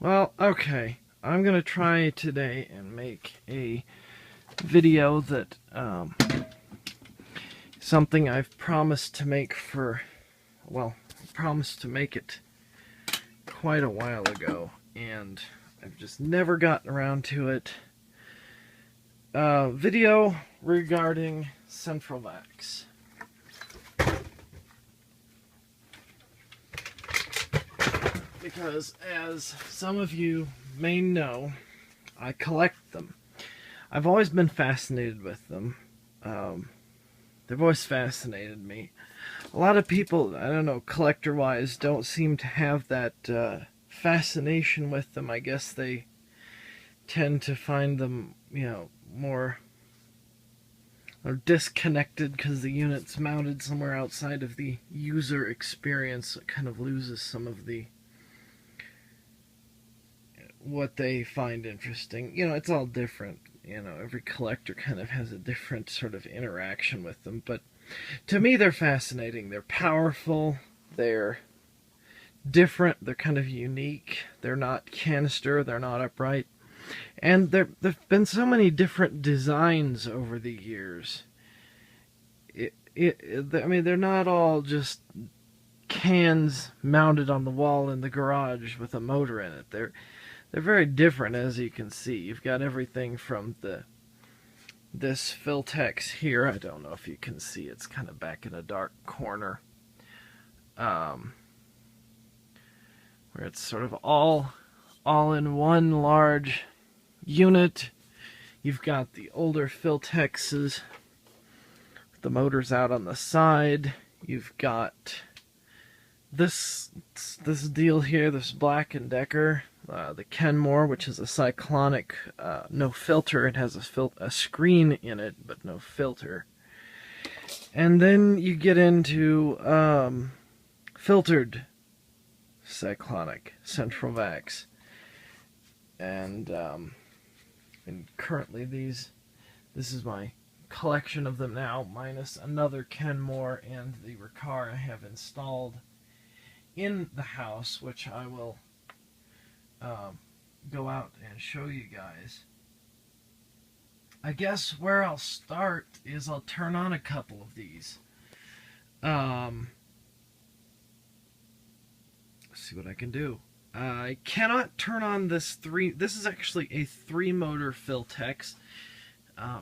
Well, okay. I'm gonna try today and make a video that, something I've promised to make for, well, promised to make it quite a while ago, and I've just never gotten around to it. Video regarding CentralVax. Because, as some of you may know, I collect them. I've always been fascinated with them. They've always fascinated me. A lot of people, I don't know, collector-wise, don't seem to have that fascination with them. I guess they tend to find them, more or disconnected because the unit's mounted somewhere outside of the user experience. It kind of loses some of the what they find interesting. It's all different. Every collector kind of has a different sort of interaction with them. But to me, they're fascinating. They're powerful. They're different. They're kind of unique. They're not canister. They're not upright. And there've been so many different designs over the years. I mean, they're not all just cans mounted on the wall in the garage with a motor in it. They're very different, as you can see. You've got everything from this Filtex here. I don't know if you can see. It's kind of back in a dark corner. Where it's sort of all in one large unit. You've got the older Filtexes with the motors out on the side. You've got this deal here, this Black & Decker, the Kenmore, which is a cyclonic, no filter. It has a screen in it, but no filter. And then you get into filtered cyclonic CentralVax. And currently this is my collection of them now, minus another Kenmore and the Riccar I have installed in the house, which I will go out and show you guys. I guess where I'll start is I'll turn on a couple of these. Let's see what I can do. I cannot turn on this this is actually a 3-motor Filtex.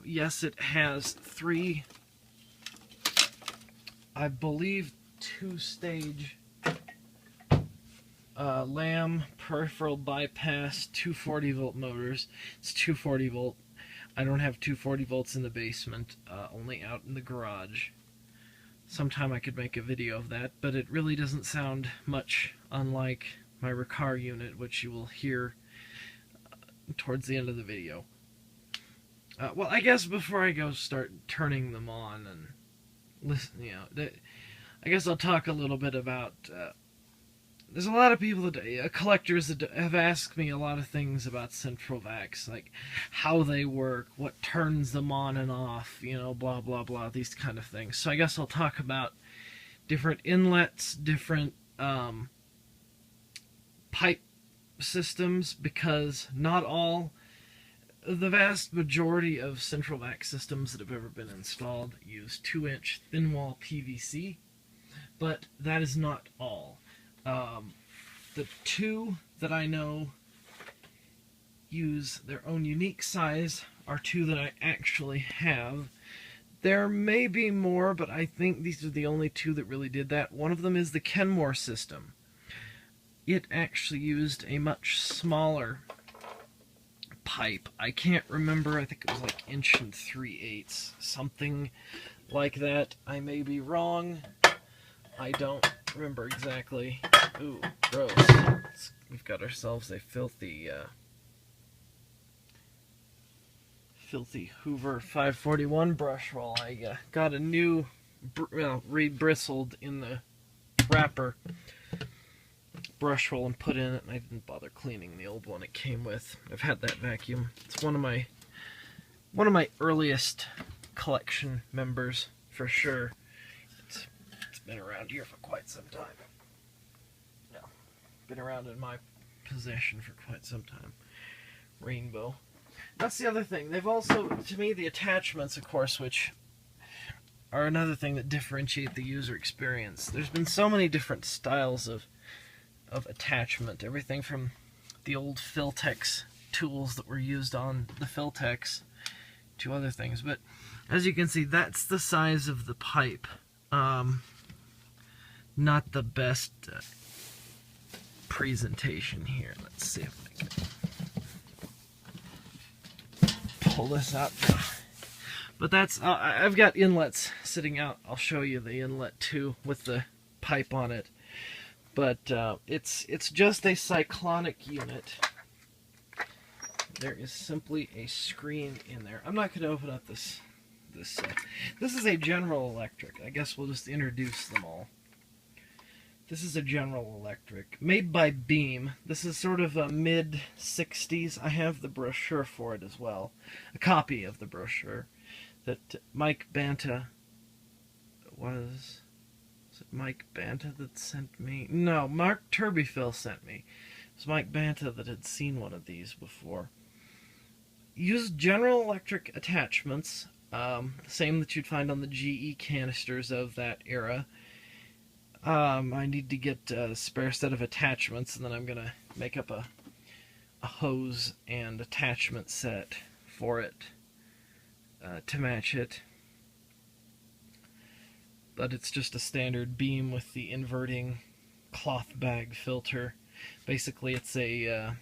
Yes, it has 3, I believe, 2-stage Lamb peripheral bypass 240-volt motors. It's 240-volt. I don't have 240 volts in the basement, only out in the garage. Sometime I could make a video of that, but it really doesn't sound much unlike my Riccar unit, which you will hear towards the end of the video. Well, I guess before I go start turning them on and listen, I guess I'll talk a little bit about. There's a lot of people collectors that have asked me a lot of things about CentralVax, like how they work, what turns them on and off, blah blah blah, these kind of things. So I guess I'll talk about different inlets, different pipe systems, because not all, the vast majority of CentralVax systems that have ever been installed use 2-inch thin wall PVC, but that is not all. The 2 that I know use their own unique size are 2 that I actually have. There may be more, but I think these are the only 2 that really did that. One of them is the Kenmore system. It actually used a much smaller pipe. I can't remember. I think it was like 1 3/8, something like that. I may be wrong. I don't remember exactly. Ooh, gross. We've got ourselves a filthy Hoover 541 brush roll. I got a new, re-bristled in the wrapper brush roll and put in it, and I didn't bother cleaning the old one it came with. I've had that vacuum. It's one of my earliest collection members, for sure. It's been around here for quite some time. Been around in my possession for quite some time. Rainbow. That's the other thing. They've also, to me, the attachments, of course, which are another thing that differentiate the user experience. There's been so many different styles of attachment. Everything from the old Filtex tools that were used on the Filtex to other things. But as you can see, that's the size of the pipe. Not the best presentation here. Let's see if I can pull this out. But that's, I've got inlets sitting out. I'll show you the inlet too with the pipe on it. But it's just a cyclonic unit. There is simply a screen in there. I'm not going to open up this. This is a General Electric. I guess we'll just introduce them all. This is a General Electric, made by Beam. This is sort of a mid-60s. I have the brochure for it as well. A copy of the brochure that Mike Banta was... Was it Mike Banta that sent me? No, Mark Turbyfill sent me. It was Mike Banta that had seen one of these before. Used General Electric attachments, the same that you'd find on the GE canisters of that era. I need to get a spare set of attachments, and then I'm going to make up a hose and attachment set for it to match it. But it's just a standard Beam with the inverting cloth bag filter. Basically, it's a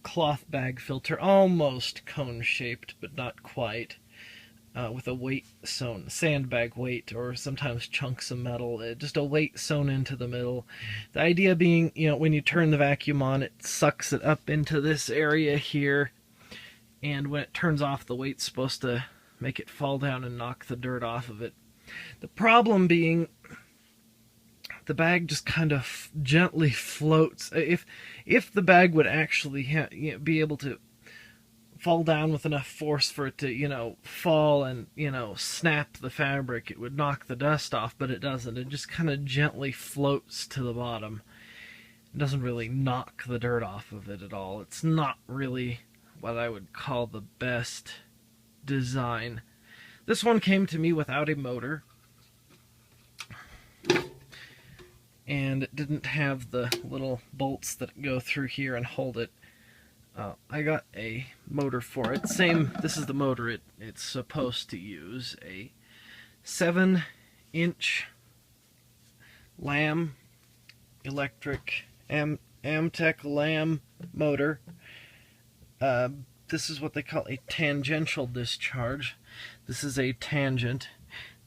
cloth bag filter, almost cone-shaped, but not quite. With a weight sewn, sandbag weight, or sometimes chunks of metal, just a weight sewn into the middle. The idea being, you know, when you turn the vacuum on, it sucks it up into this area here, and when it turns off, the weight's supposed to make it fall down and knock the dirt off of it. The problem being, the bag just kind of gently floats. If the bag would actually be able to fall down with enough force for it to, you know, fall and, you know, snap the fabric, it would knock the dust off, but it doesn't. It just kind of gently floats to the bottom. It doesn't really knock the dirt off of it at all. It's not really what I would call the best design. This one came to me without a motor, and it didn't have the little bolts that go through here and hold it. I got a motor for it. This is the motor it's supposed to use. A 7-inch Lam electric Amtech Lam motor. This is what they call a tangential discharge. This is a tangent.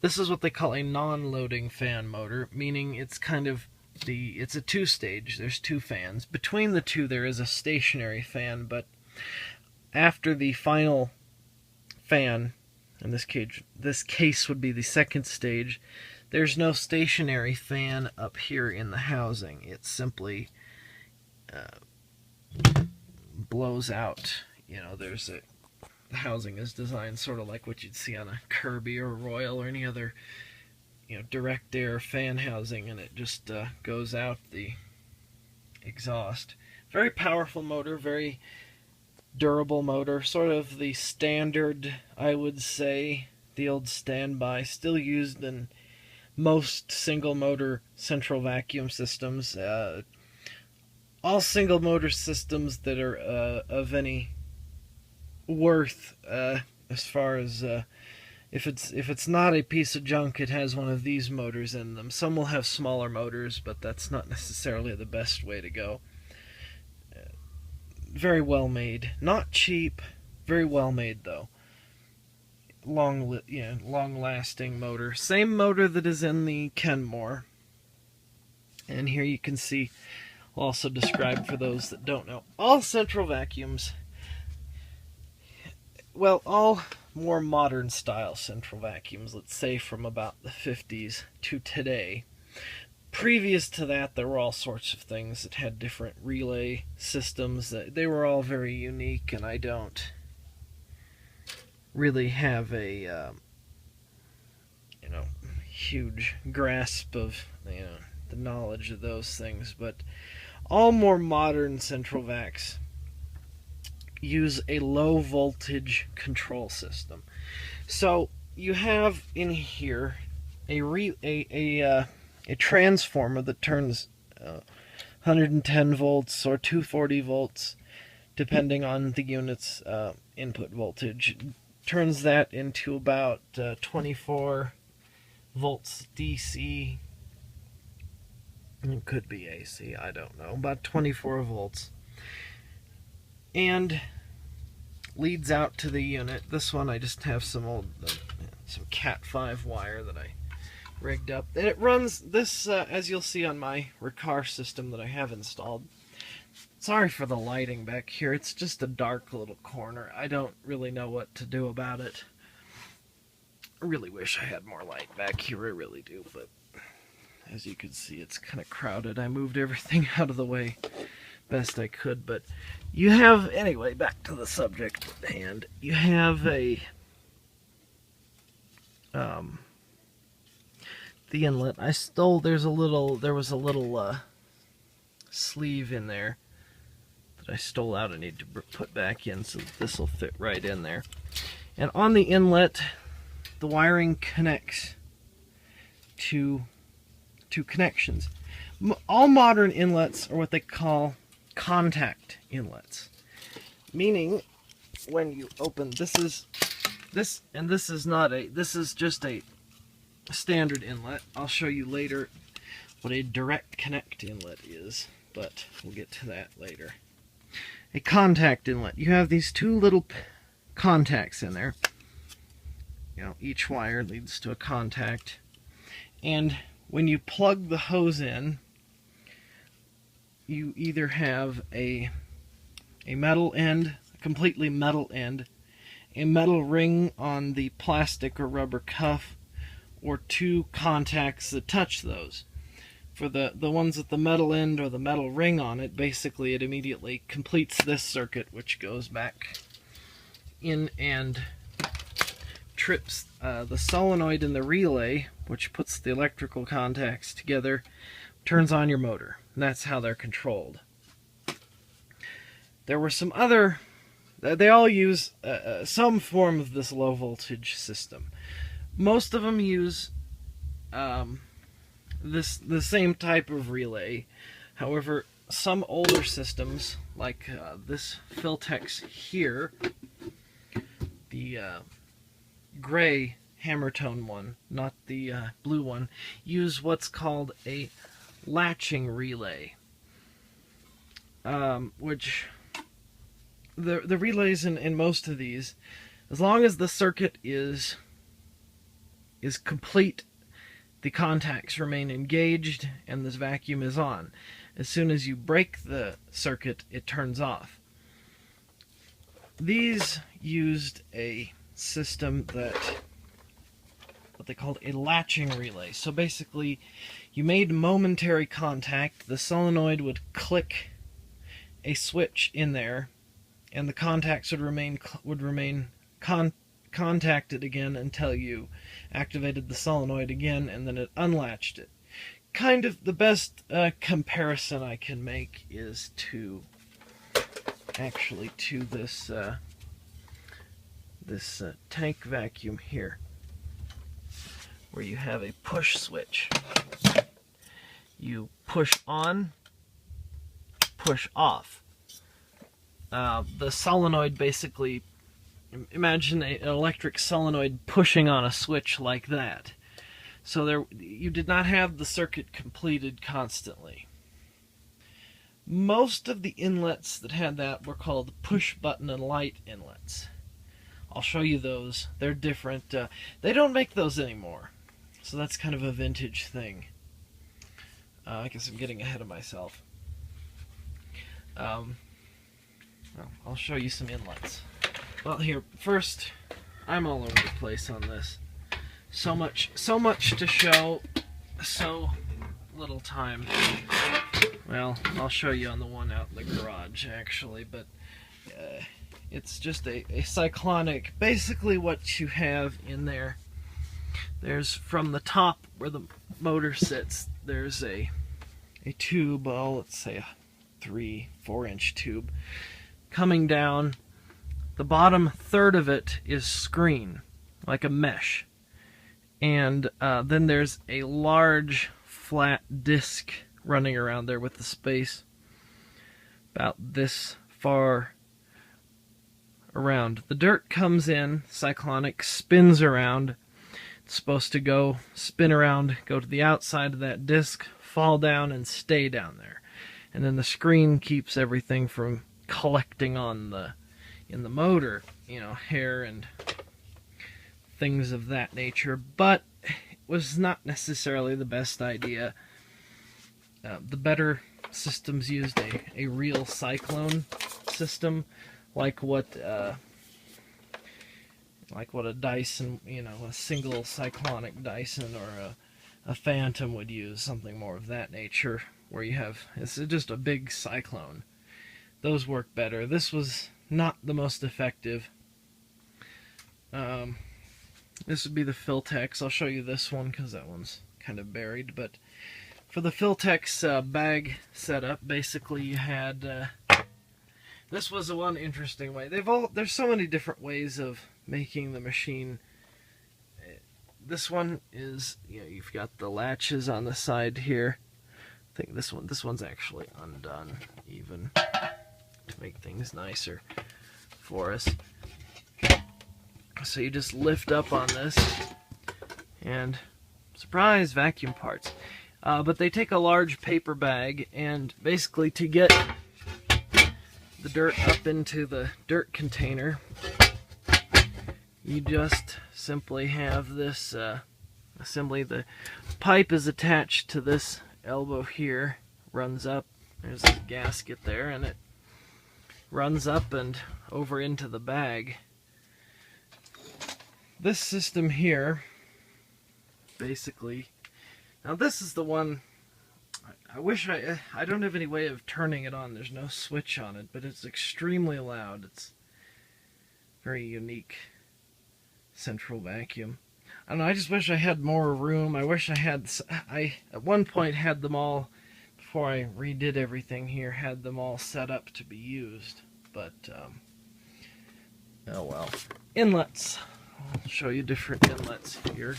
This is what they call a non-loading fan motor, meaning it's kind of it's a two-stage. There's two fans. Between the two there is a stationary fan, but after the final fan, in this case would be the second stage, there's no stationary fan up here in the housing. It simply blows out. You know, the housing is designed sort of like what you'd see on a Kirby or Royal or any other, you know, direct air fan housing, and it just goes out the exhaust. Very powerful motor, very durable motor, sort of the standard, I would say, the old standby, still used in most single motor central vacuum systems. All single motor systems that are of any worth, as far as if it's not a piece of junk, it has one of these motors in them. Some will have smaller motors, but that's not necessarily the best way to go. Very well made, not cheap, very well made though. Long-lasting motor. Same motor that is in the Kenmore. And here you can see, also described for those that don't know, all central vacuums, well, all more modern style central vacuums, let's say from about the 50s to today. Previous to that, there were all sorts of things that had different relay systems. They were all very unique, and I don't really have a huge grasp of the knowledge of those things. But All more modern central vacs use a low voltage control system. So you have in here a transformer that turns 110 volts or 240 volts, depending on the unit's input voltage. Turns that into about 24 volts DC. It could be AC, I don't know. About 24 volts. And leads out to the unit. This one I just have some Cat 5 wire that I rigged up. And it runs this, as you'll see on my Riccar system that I have installed. Sorry for the lighting back here. It's just a dark little corner. I don't really know what to do about it. I really wish I had more light back here. I really do, but as you can see, it's kind of crowded. I moved everything out of the way best I could, but you have, anyway, back to the subject at hand. You have the inlet. I stole, there was a little sleeve in there that I stole out. I need to put back in so this will fit right in there. And on the inlet, the wiring connects to connections. All modern inlets are what they call contact inlets, meaning when you open, this is just a standard inlet. I'll show you later what a direct connect inlet is, but we'll get to that later. A contact inlet. You have these two little contacts in there. You know, each wire leads to a contact, and when you plug the hose in, you either have a metal end, a completely metal end, a metal ring on the plastic or rubber cuff, or two contacts that touch those. For the ones with the metal end or the metal ring on it, basically it immediately completes this circuit, which goes back in and trips the solenoid in the relay, which puts the electrical contacts together, turns on your motor. And that's how they're controlled. There were some other, they all use some form of this low voltage system. Most of them use the same type of relay. However, some older systems, like this Philtex here, the gray hammer tone one, not the blue one, use what's called a latching relay, which the relays in most of these, as long as the circuit is complete, the contacts remain engaged and this vacuum is on. As soon as you break the circuit, it turns off. These used a system that what they called a latching relay. So basically, you made momentary contact, the solenoid would click a switch in there, and the contacts would remain contacted again until you activated the solenoid again, and then it unlatched it. Kind of the best comparison I can make is to this tank vacuum here, where you have a push switch. You push on, push off. The solenoid basically, imagine an electric solenoid pushing on a switch like that. So there, you did not have the circuit completed constantly. Most of the inlets that had that were called push button and light inlets. I'll show you those. They're different. They don't make those anymore. So that's kind of a vintage thing. I guess I'm getting ahead of myself. Well, I'll show you some inlets. Well, here, first, I'm all over the place on this. So much to show, so little time. Well, I'll show you on the one out in the garage, actually, but it's just a cyclonic. Basically what you have in there, there's from the top where the motor sits, there's a tube, well, let's say 3-4 inch tube coming down. The bottom third of it is screen, like a mesh. And then there's a large flat disc running around there with the space about this far around. The dirt comes in, cyclonic, spins around. It's supposed to spin around, go to the outside of that disc, fall down, and stay down there. And then the screen keeps everything from collecting on in the motor, you know, hair and things of that nature. But it was not necessarily the best idea. The better systems used a real cyclone system, like what a Dyson, you know, a single cyclonic Dyson or a Phantom would use, something more of that nature, where you have, it's just a big cyclone. Those work better. This was not the most effective. This would be the Filtex. I'll show you this one because that one's kind of buried, but for the Filtex bag setup, basically you had, this was the one interesting way. There's so many different ways of making the machine. This one is, you know, you've got the latches on the side here. I think this one's actually undone even to make things nicer for us. So you just lift up on this and surprise, vacuum parts. But they take a large paper bag, and basically to get the dirt up into the dirt container, you just simply have this assembly. The pipe is attached to this elbow here, runs up, there's a gasket there, and it runs up and over into the bag. This system here, basically, now this is the one, I wish I don't have any way of turning it on, there's no switch on it, but it's extremely loud. It's very unique central vacuum. I don't know, I just wish I had more room. I wish I at one point had them all, before I redid everything here, had them all set up to be used, but oh well. Inlets. I'll show you different inlets here.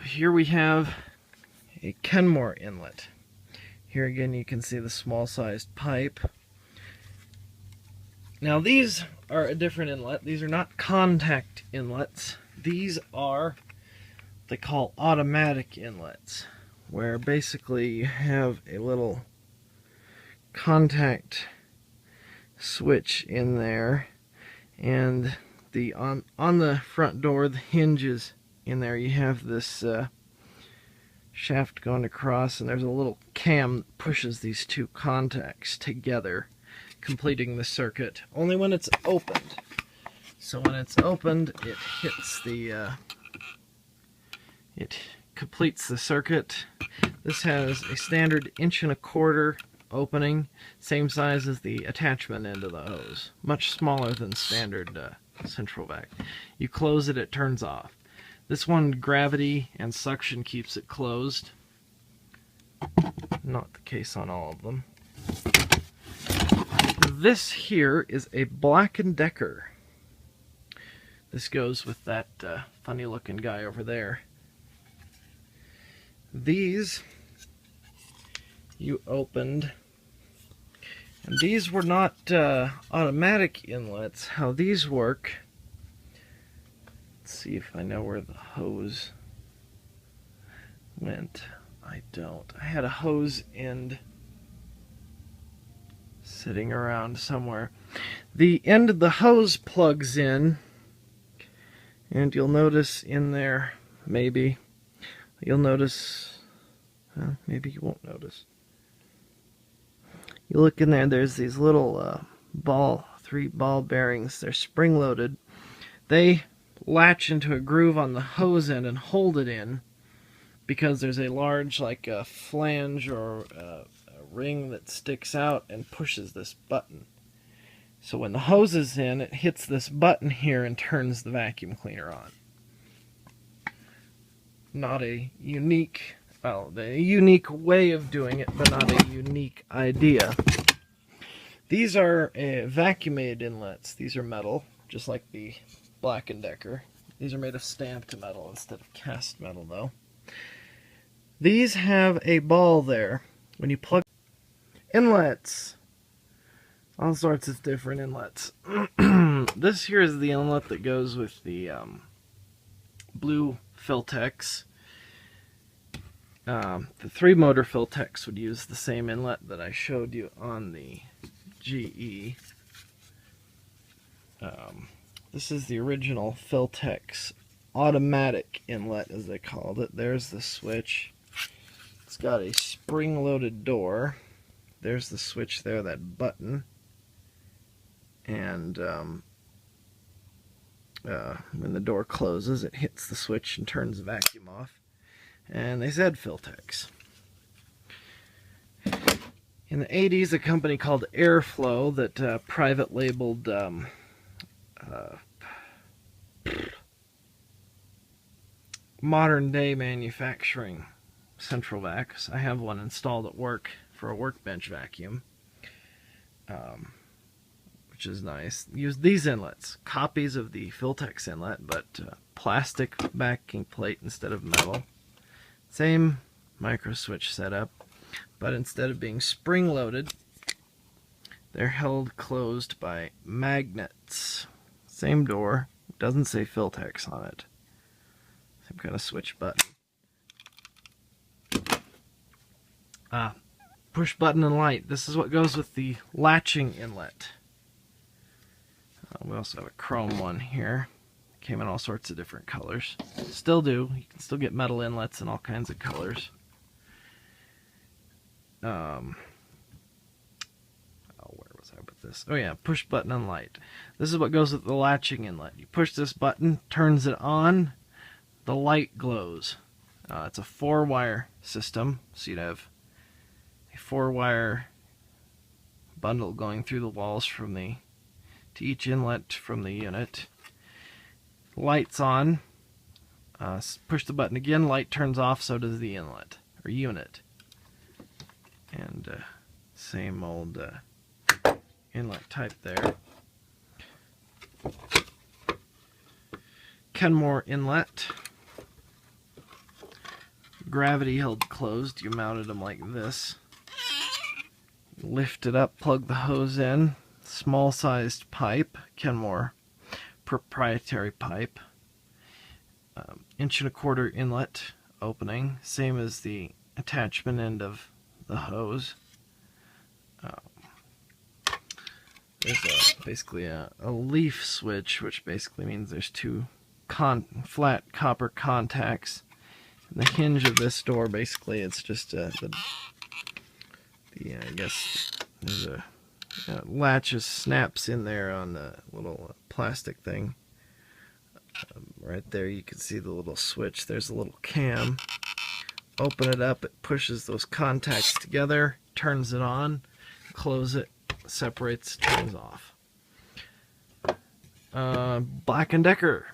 Here we have a Kenmore inlet. Here again you can see the small sized pipe. Now these are a different inlet. These are not contact inlets. These are what they call automatic inlets, where basically you have a little contact switch in there, and on the front door, the hinges in there, you have this shaft going across, and there's a little cam that pushes these two contacts together, completing the circuit only when it's opened. So when it's opened, it hits it completes the circuit. This has a standard 1.25 inch opening, same size as the attachment end of the hose, much smaller than standard central vac. You close it, it turns off. This one, gravity and suction keeps it closed. Not the case on all of them. This here is a Black & Decker. This goes with that funny looking guy over there. These you opened, and these were not automatic inlets. How these work, let's see if I know where the hose went. I don't. I had a hose end sitting around somewhere. The end of the hose plugs in, and you'll notice in there, maybe, you'll notice, well, maybe you won't notice. You look in there, there's these little three ball bearings. They're spring-loaded. They latch into a groove on the hose end and hold it in, because there's a large, like a flange or a ring that sticks out and pushes this button. So when the hose is in, it hits this button here and turns the vacuum cleaner on. Not a unique well, a unique way of doing it, but not a unique idea. These are vacuumated inlets. These are metal, just like the Black & Decker. These are made of stamped metal instead of cast metal, though. These have a ball there. When you plug inlets, all sorts of different inlets. This here is the inlet that goes with the blue Filtex. The 3-motor Filtex would use the same inlet that I showed you on the GE. This is the original Filtex automatic inlet, as they called it. There's the switch. It's got a spring-loaded door. There's the switch there, that button. And when the door closes, it hits the switch and turns the vacuum off. And they said Filtex. In the 80s, a company called Airflow that private labeled modern day manufacturing central vacs. I have one installed at work for a workbench vacuum, which is nice. Use these inlets, copies of the Filtex inlet, but plastic backing plate instead of metal. Same micro switch setup, but instead of being spring loaded, they're held closed by magnets. Same door, doesn't say Filtex on it. Same kind of switch button. Push button and light. This is what goes with the latching inlet. We also have a chrome one here. Came in all sorts of different colors. Still do. You can still get metal inlets in all kinds of colors. Where was I with this? Oh yeah, push button and light. This is what goes with the latching inlet. You push this button, turns it on, the light glows. It's a 4-wire system, so you'd have a 4-wire bundle going through the walls to each inlet from the unit. Lights on. Push the button again, light turns off, so does the inlet, or unit. And same old inlet type there. Kenmore inlet. Gravity held closed. You mounted them like this. Lift it up, plug the hose in. Small sized pipe. Kenmore proprietary pipe. 1.25" inlet opening. Same as the attachment end of the hose. There's basically a leaf switch, which basically means there's two flat copper contacts. And the hinge of this door, basically, it's just I guess there's a latch snaps in there on the little plastic thing. Right there, you can see the little switch. There's a little cam. Open it up, it pushes those contacts together, turns it on, close it, separates, turns off. Black & Decker,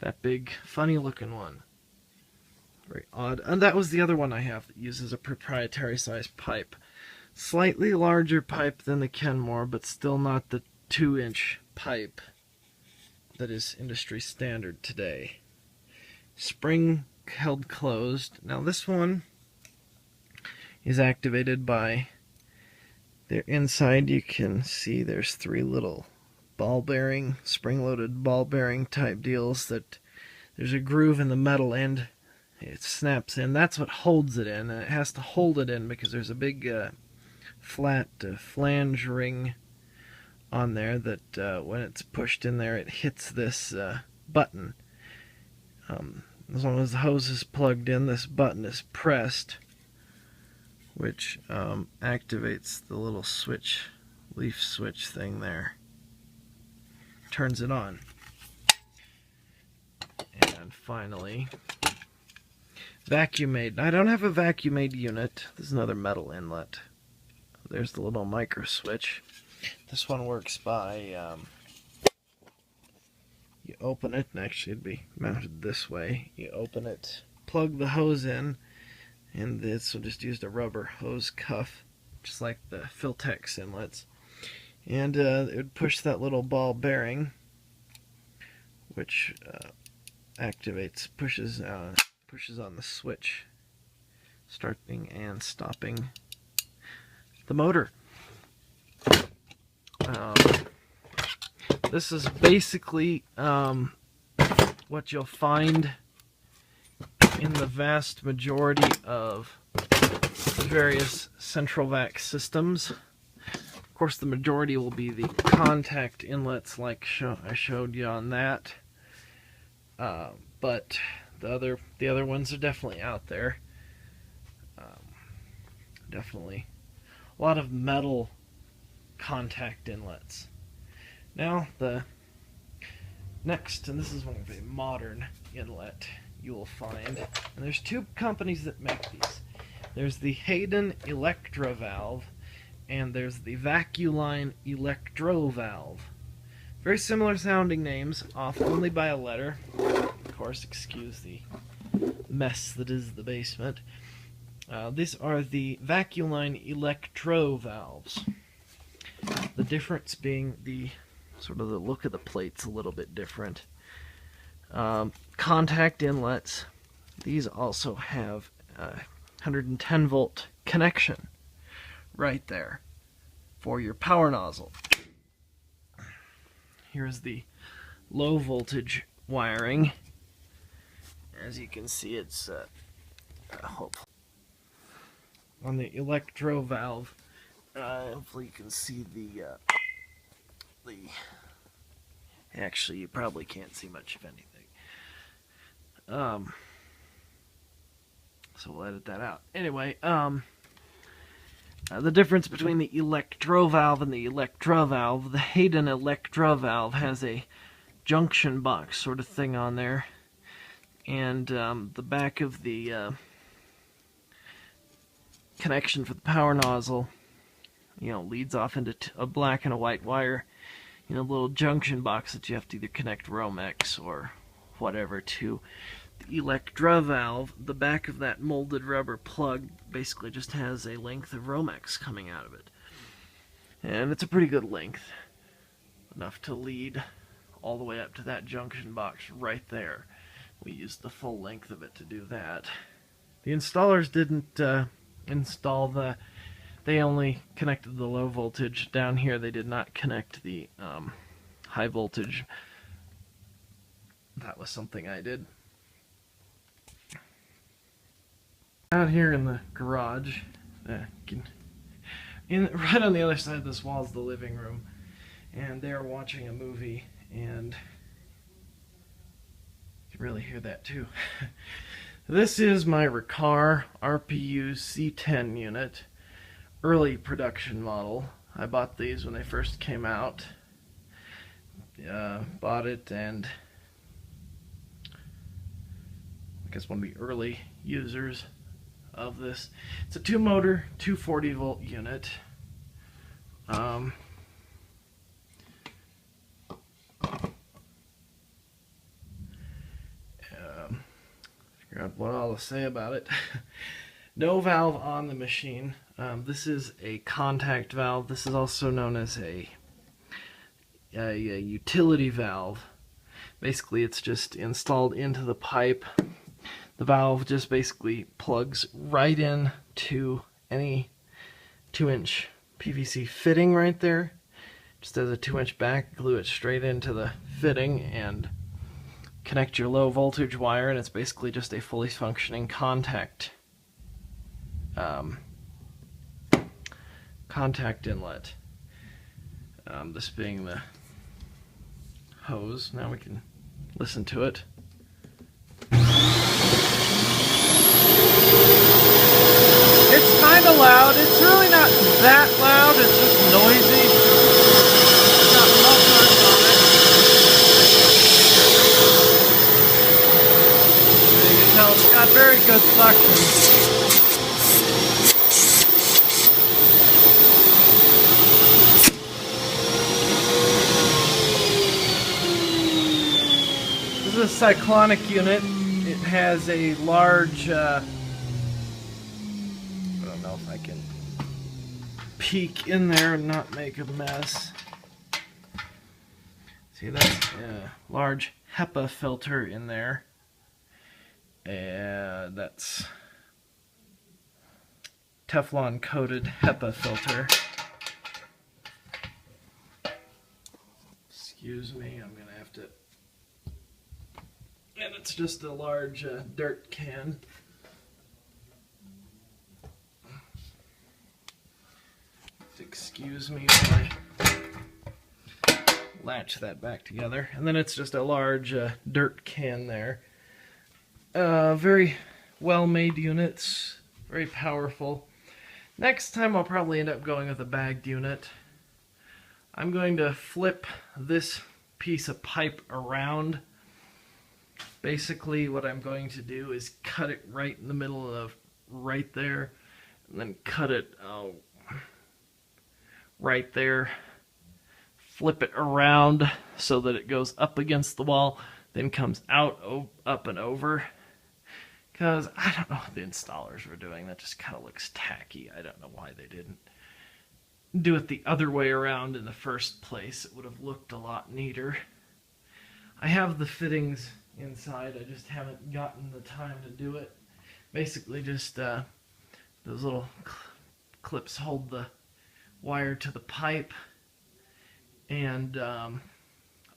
that big funny looking one. Very odd. And that was the other one I have that uses a proprietary size pipe. Slightly larger pipe than the Kenmore, but still not the 2-inch pipe that is industry standard today. Spring held closed. Now this one is activated by their inside. You can see there's 3 little ball bearing, spring-loaded ball bearing type deals that there's a groove in the metal end. It snaps in. That's what holds it in. And it has to hold it in because there's a big flat flange ring on there that when it's pushed in there, it hits this button. As long as the hose is plugged in, this button is pressed, which activates the little switch, leaf switch thing there. Turns it on. And finally, vacuum-made. I don't have a vacuum-made unit. This is another metal inlet. There's the little micro switch. This one works by you open it, and actually it'd be mounted this way. You open it, plug the hose in, and this will just use a rubber hose cuff, just like the Filtex inlets. And it would push that little ball bearing, which pushes on the switch, starting and stopping the motor. This is basically what you'll find in the vast majority of various central vac systems. Of course, the majority will be the contact inlets, like I showed you on that. But the other ones are definitely out there. Definitely a lot of metal contact inlets. Now the next, and this is one of a modern inlet you will find, and there's two companies that make these. There's the Hayden Electrovalve, and there's the Vaculine Electrovalve. Very similar sounding names, off only by a letter. Of course, excuse the mess that is the basement. These are the Vaculine Electrovalves. The difference being the sort of the look of the plate's a little bit different. Contact inlets. These also have a 110 volt connection right there for your power nozzle. Here's the low voltage wiring. As you can see, it's hopefully on the electro valve. Hopefully you can see the actually you probably can't see much of anything. So we'll edit that out. Anyway, the difference between the electrovalve and the electrovalve, the Hayden electrovalve has a junction box sort of thing on there, and the back of the connection for the power nozzle, leads off into a black and a white wire, a little junction box that you have to either connect Romex or whatever to. The electrovalve, the back of that molded rubber plug basically just has a length of Romex coming out of it. And it's a pretty good length, enough to lead all the way up to that junction box right there. We used the full length of it to do that. The installers didn't install they only connected the low voltage. Down here they did not connect the high voltage. That was something I did. Out here in the garage, right on the other side of this wall is the living room, and they're watching a movie, and you can really hear that too. This is my Riccar RPU C10 unit, early production model. I bought these when they first came out. Bought it, and I guess one of the early users of this. It's a 2-motor, 240 volt unit. Figure out what all to say about it. No valve on the machine. This is a contact valve. This is also known as a utility valve. Basically, it's just installed into the pipe. The valve just basically plugs right in to any 2-inch PVC fitting right there. Just as a 2-inch back, glue it straight into the fitting and connect your low voltage wire, and it's basically just a fully functioning contact inlet. This being the hose. Now we can listen to it. It's kind of loud. It's really not that loud. It's just noisy. It's got mufflers on it. You can tell it's got very good suction. This is a cyclonic unit. It has a large peek in there and not make a mess. See, that's a large HEPA filter in there. And that's Teflon coated HEPA filter. Excuse me, I'm gonna have to. And it's just a large dirt can. Excuse me while I latch that back together. And then it's just a large dirt can there. Very well made units, very powerful. Next time I'll probably end up going with a bagged unit. I'm going to flip this piece of pipe around. Basically what I'm going to do is cut it right in the middle of right there, and then cut it right there, flip it around so that it goes up against the wall, then comes out, up and over. Because I don't know what the installers were doing. That just kind of looks tacky. I don't know why they didn't do it the other way around in the first place. It would have looked a lot neater. I have the fittings inside. I just haven't gotten the time to do it. Basically just those little clips hold the wire to the pipe, and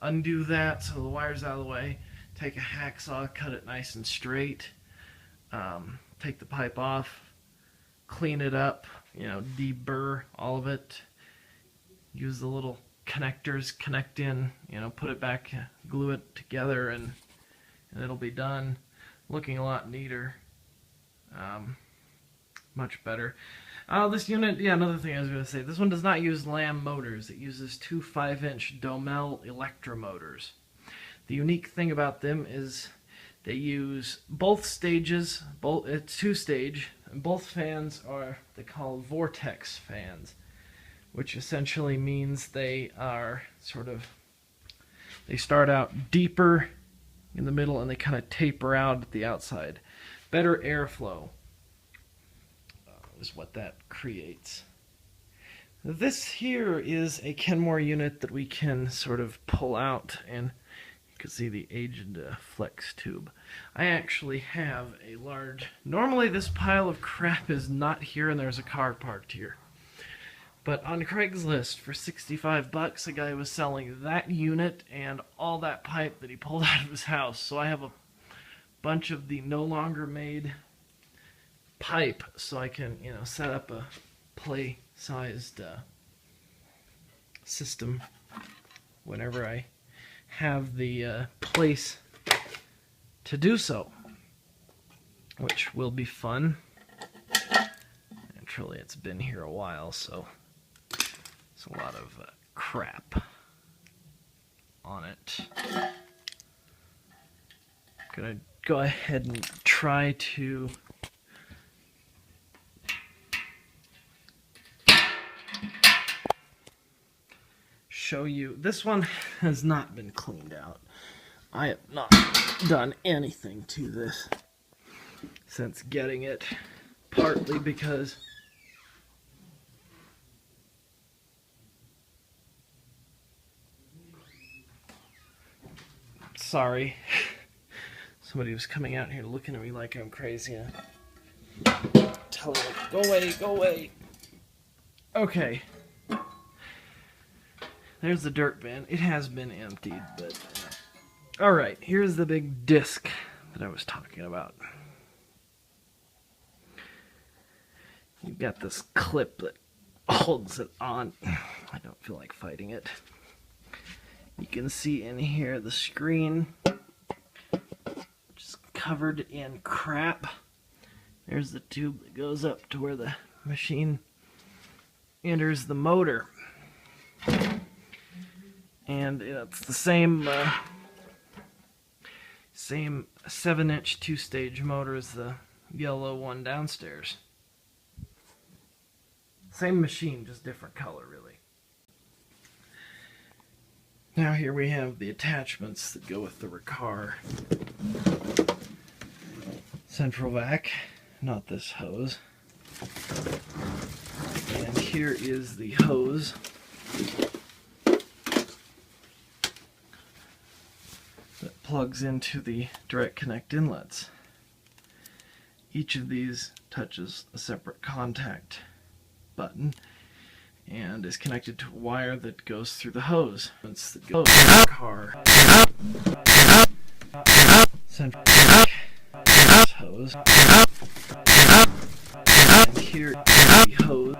undo that so the wire's out of the way. Take a hacksaw, cut it nice and straight. Take the pipe off, clean it up, deburr all of it. Use the little connectors, connect in, put it back, glue it together, and it'll be done. Looking a lot neater. Much better. This unit, another thing I was going to say, this one does not use Lamb motors. It uses two 5-inch Domel electromotors. The unique thing about them is they use both stages, it's two-stage, and both fans are, they call vortex fans, which essentially means they are they start out deeper in the middle and they kind of taper out at the outside. Better airflow is what that creates. This here is a Kenmore unit that we can sort of pull out, and you can see the aged flex tube. I actually have a large, normally this pile of crap is not here and there's a car parked here. But on Craigslist for 65 bucks, a guy was selling that unit and all that pipe that he pulled out of his house. So I have a bunch of the no longer made pipe so I can, set up a play-sized system whenever I have the place to do so, which will be fun. Naturally, it's been here a while, so it's a lot of crap on it. I'm gonna go ahead and try to show you. This one has not been cleaned out. I have not done anything to this since getting it, partly because sorry, somebody was coming out here looking at me like I'm crazy. Tell them, go away, go away. Okay. There's the dirt bin. It has been emptied, but alright, here's the big disc that I was talking about. You've got this clip that holds it on. I don't feel like fighting it. You can see in here the screen just covered in crap. There's the tube that goes up to where the machine enters the motor. And it's the same 7-inch 2-stage motor as the yellow one downstairs. Same machine, just different color, really. Now here we have the attachments that go with the Riccar central vac, not this hose. And here is the hose. That plugs into the direct connect inlets. Each of these touches a separate contact button and is connected to a wire that goes through the hose. Once it goes through the car, central hose, and here is the hose.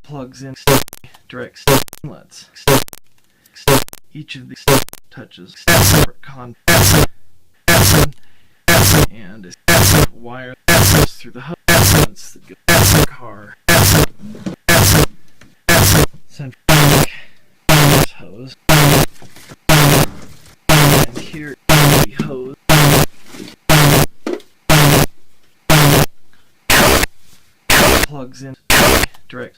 Plugs in direct inlets. Each of these touches a separate contact and is a wire that goes through the hose. Once it goes through the car, central hose, and here is the hose. Plugs in direct